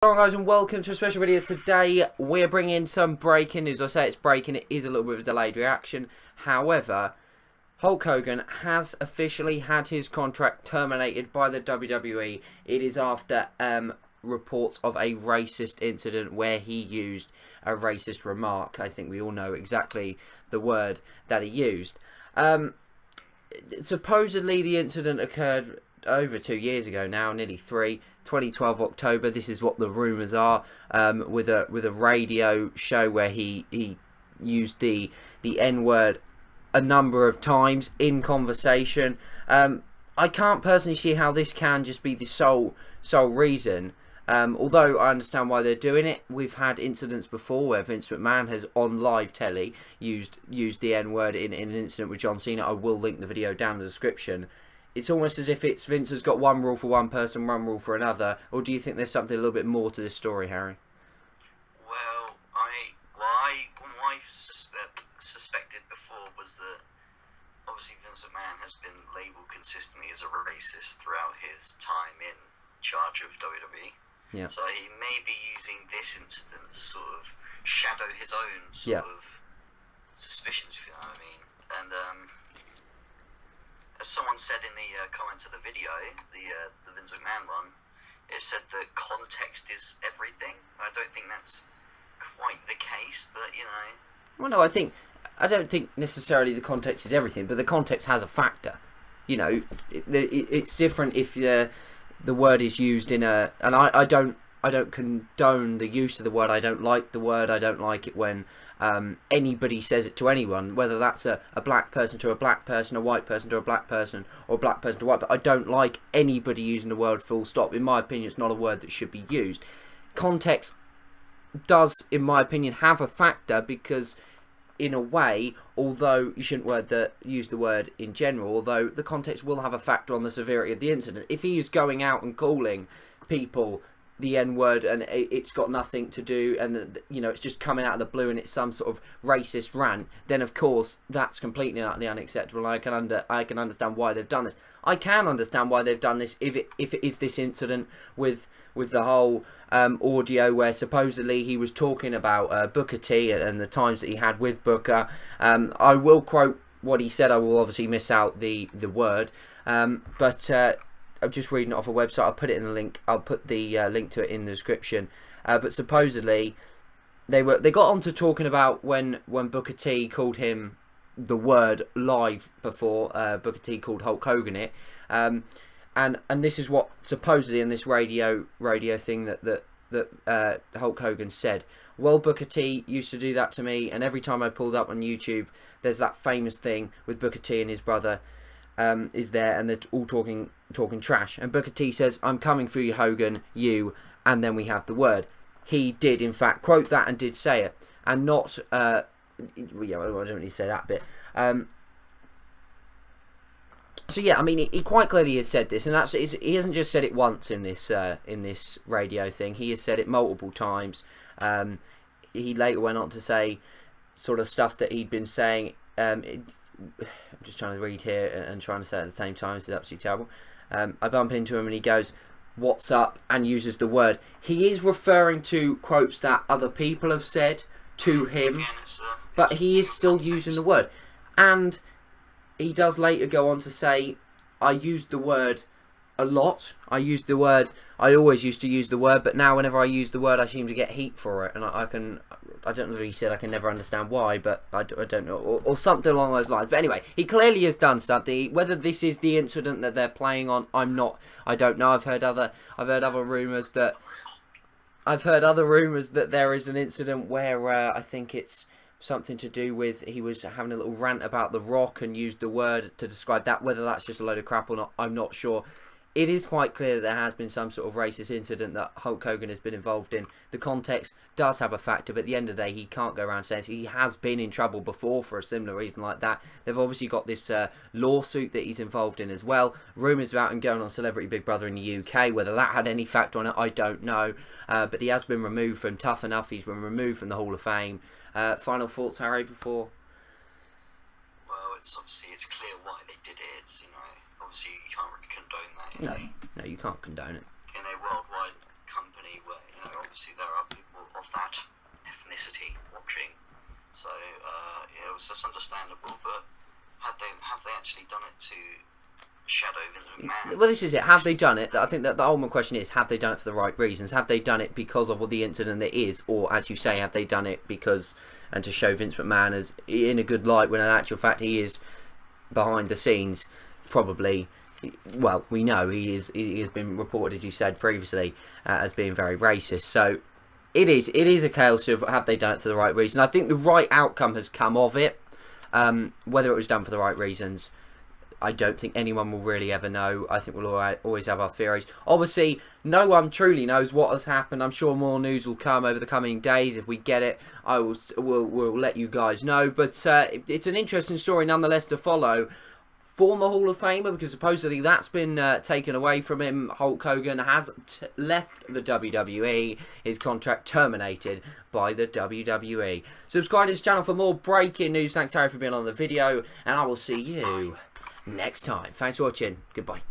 Hello guys and welcome to a special video. Today we're bringing some breaking news. I say it's breaking, it is a little bit of a delayed reaction. However, Hulk Hogan has officially had his contract terminated by the WWE. It is after reports of a racist incident where he used a racist remark. I think we all know exactly the word that he used. Supposedly the incident occurred over 2 years ago now, nearly 3, 2012 October. This is what the rumours are, with a radio show where he used the N-word a number of times in conversation. I can't personally see how this can just be the sole reason. Although I understand why they're doing it. We've had incidents before where Vince McMahon has on live telly used the N-word in an incident with John Cena. I will link the video down in the description. It's almost as if Vince has got one rule for one person, one rule for another. Or do you think there's something a little bit more to this story, Harry? Well, what I suspected before was that obviously Vince McMahon has been labelled consistently as a racist throughout his time in charge of WWE. Yeah. So he may be using this incident to sort of shadow his own sort of suspicions, if you know what I mean. And as someone said in the comments of the video, the Vince McMahon one, it said that context is everything. I don't think that's quite the case, but you know. Well, no, I don't think necessarily the context is everything, but the context has a factor. You know, it's different if the word is used in a, and I don't condone the use of the word. I don't like the word. I don't like it when anybody says it to anyone, whether that's a black person to a black person, a white person to a black person, or a black person to white. But I don't like anybody using the word full stop. In my opinion, it's not a word that should be used. Context does, in my opinion, have a factor because, in a way, although you shouldn't use the word in general, although the context will have a factor on the severity of the incident. If he is going out and calling people the N-word and it's got nothing to do, and you know it's just coming out of the blue and it's some sort of racist rant, then of course that's completely and utterly unacceptable. I can understand why they've done this. I can understand why they've done this if it is this incident with the whole audio where supposedly he was talking about Booker T and the times that he had with Booker. I will quote what he said. I will obviously miss out the word, but I'm just reading it off a website. I'll put it in the link. I'll put the link to it in the description. But supposedly they got onto talking about when Booker T called him the word live before. Booker T called Hulk Hogan it. And this is what supposedly in this radio thing that Hulk Hogan said. Well, Booker T used to do that to me, and every time I pulled up on YouTube, there's that famous thing with Booker T and his brother is there, and they're all talking trash. And Booker T says, "I'm coming for you, Hogan, you," and then we have the word. He did, in fact, quote that and did say it, and not. Yeah, I don't really say that bit. So yeah, I mean, he quite clearly has said this, and he hasn't just said it once in this radio thing. He has said it multiple times. He later went on to say sort of stuff that he'd been saying. I'm just trying to read here and trying to say it at the same time. This is absolutely terrible. I bump into him and he goes, "What's up?" and uses the word. He is referring to quotes that other people have said to him, but he is still using the word. And he does later go on to say, "I used the word a lot. I always used to use the word, but now whenever I use the word, I seem to get heat for it." And I don't know if he said I can never understand why, but I don't know, or something along those lines. But anyway, he clearly has done something. Whether this is the incident that they're playing on, I don't know. I've heard other rumours that there is an incident where I think it's something to do with he was having a little rant about The Rock and used the word to describe that. Whether that's just a load of crap or not, I'm not sure. It is quite clear that there has been some sort of racist incident that Hulk Hogan has been involved in. The context does have a factor, but at the end of the day, he can't go around saying he has been in trouble before for a similar reason like that. They've obviously got this lawsuit that he's involved in as well. Rumours about him going on Celebrity Big Brother in the UK. Whether that had any factor on it, I don't know. But he has been removed from Tough Enough. He's been removed from the Hall of Fame. Final thoughts, Harry, before? Well, it's clear why they did it. It's, you know, obviously you can't really condone that. No, you can't condone it. In a worldwide company where, you know, obviously that's understandable, but have they actually done it to shadow Vince McMahon? Well, this is it. Have they done it? I think that the ultimate question is, have they done it for the right reasons? Have they done it because of what the incident that is, or as you say, have they done it because and to show Vince McMahon as in a good light when in actual fact he is behind the scenes probably. Well, we know he has been reported, as you said previously, as being very racist. So it is a case of have they done it for the right reason. I think the right outcome has come of it. Whether it was done for the right reasons, I don't think anyone will really ever know. I think we'll always have our theories. Obviously, no one truly knows what has happened. I'm sure more news will come over the coming days. If we get it, we'll let you guys know. But it's an interesting story nonetheless to follow. Former Hall of Famer, because supposedly that's been taken away from him. Hulk Hogan has left the WWE. His contract terminated by the WWE. Subscribe to this channel for more breaking news. Thanks, Harry, for being on the video. And I will see you next time. Thanks for watching. Goodbye.